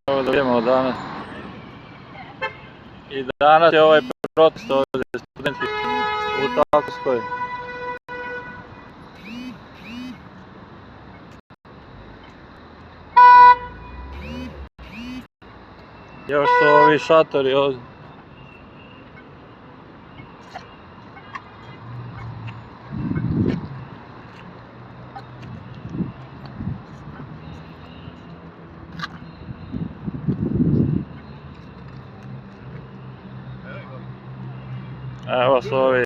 Evo da vidimo danas. I danas je ovaj protest ovdje studenti u Takovskoj. Još su ovi šatori ovdje. Evo su ovi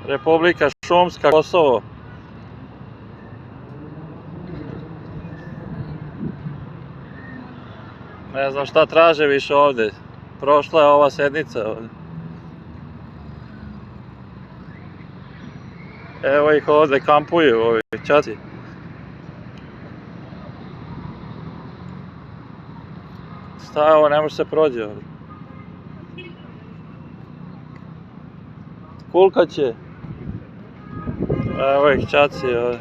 Republika Šumska, Kosovo. Ne znam šta traže više ovdje. Prošla je ova sednica ovdje. Evo ih ovdje kampuju, ovi čaci. Šta je ovo, ne može se prođe ovdje. Kulka će. Evo ih čaci ovdje.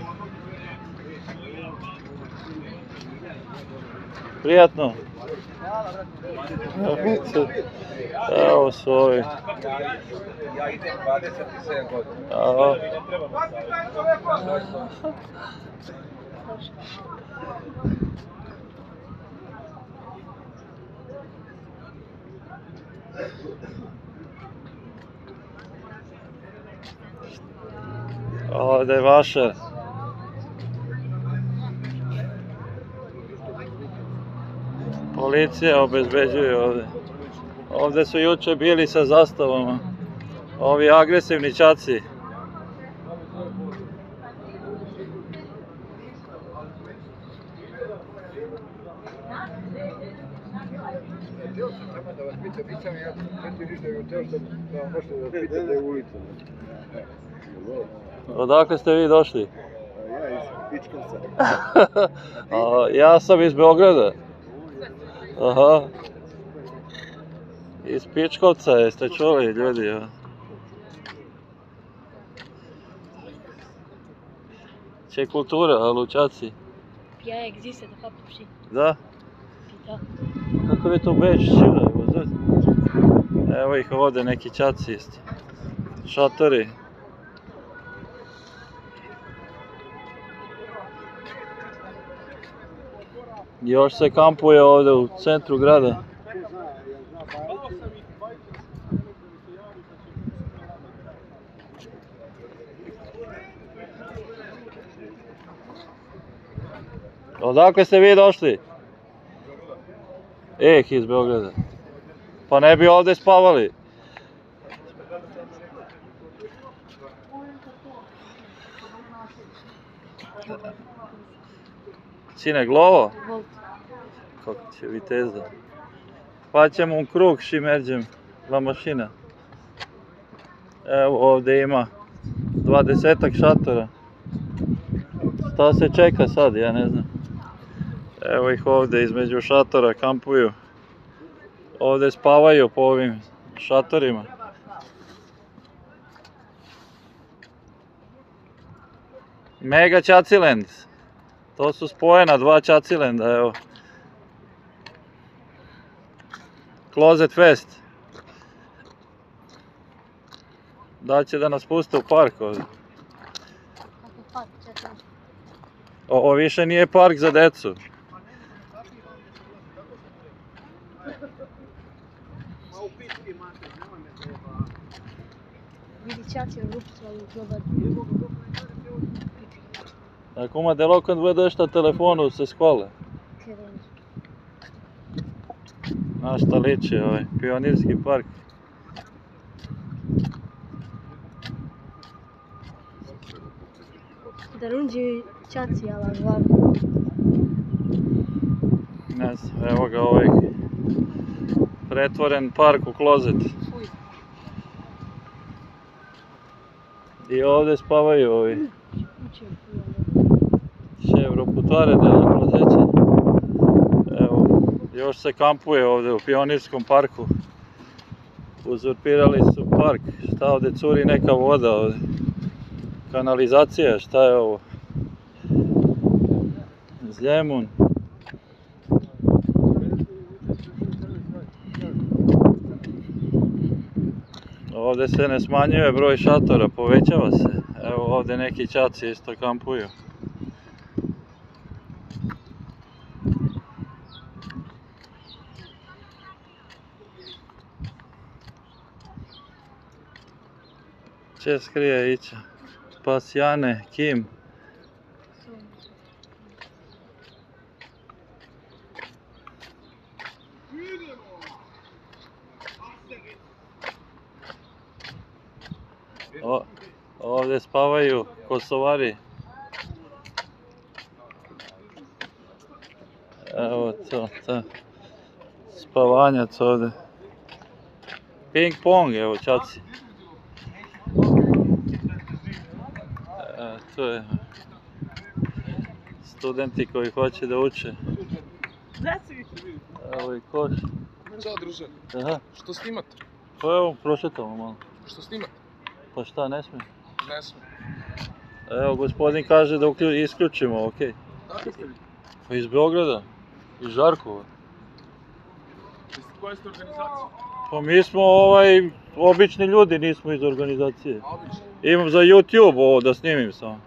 Prijatno. Evo su ovi. Ja idem 27 godina. Evo. Ovdje je vaše. Policija obezbeđuje ovdje. Ovdje su jučer bili sa zastavama. Ovi agresivni čaci. Htio sam samo da vas pitam, nisam ja htio ništa i htio sam da vam možete da vas pitam da je ulica. Odakle ste vi došli? Ja iz Pičkovca. Ja sam iz Beograda. Aha. Iz Pičkovca jeste čuli ljudi, ja. Ce cultură, luceații. Ea există, de fapt, și Da? da. Kako vi to beži, čile, ai văzut? Evo ih ovdje neki čaci isto. Šatori. Još se kampuje ovdje u centru grada. Odakle ste vi došli? Iz Beograda. Pa ne bi ovdje spavali. Sine, glovo? Volt. Kako će viteza. Pa ćemo u krug šimerđem dva mašina. Evo ovdje ima 20-ak šatora. Šta se čeka sad, ja ne znam. Evo ih ovdje između šatora kampuju. Ovdje spavaju po ovim šatorima. Mega Čaciland. To su spojena dva Čacilenda, evo. Closet Fest. Da će da nas puste u park ovdje. Kako park, čekaj. Ovo više nije park za decu. Vidi čaci u rupcu, ali global. Acum deloc când văd ăștia telefonul se scoală. Asta liči, ovaj, Pionirski park. Da lungi čaci, ala glavno. Ne znam, evo ga ovaj pretvoren park u klozet. Fuj. I ovdje spavaju ovi. Uče, Ševroputoare de la Klozeće. Evo, još se kampuje ovdje u Pionirskom parku. Uzurpirali su park. Šta ovdje curi neka voda ovdje? Kanalizacija, šta je ovo? Zljemun. Ovdje se ne smanjuje broj šatora, povećava se. Evo ovdje neki čaci isto kampuju. Če skrije ića? Pasjane, Kim? Ovdje spavaju Kosovari. Evo to. Spavanjac ovdje. Ping pong, evo čaci. To je studenti koji hoće da uče. Evo i koš. Ćao druže, Aha, što snimate? pa evo prošetamo malo. Što snimate? Pa šta, ne smije? Ne smijem. Evo gospodin kaže da isključimo, okej. Dakle ste vi? Pa iz Beograda, iz Žarkova. Iz koje ste organizacije? Pa mi smo obični ljudi, nismo iz organizacije. A obično. Imam za YouTube ovo da snimim samo.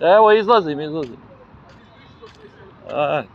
Evo izlazim. Ajde.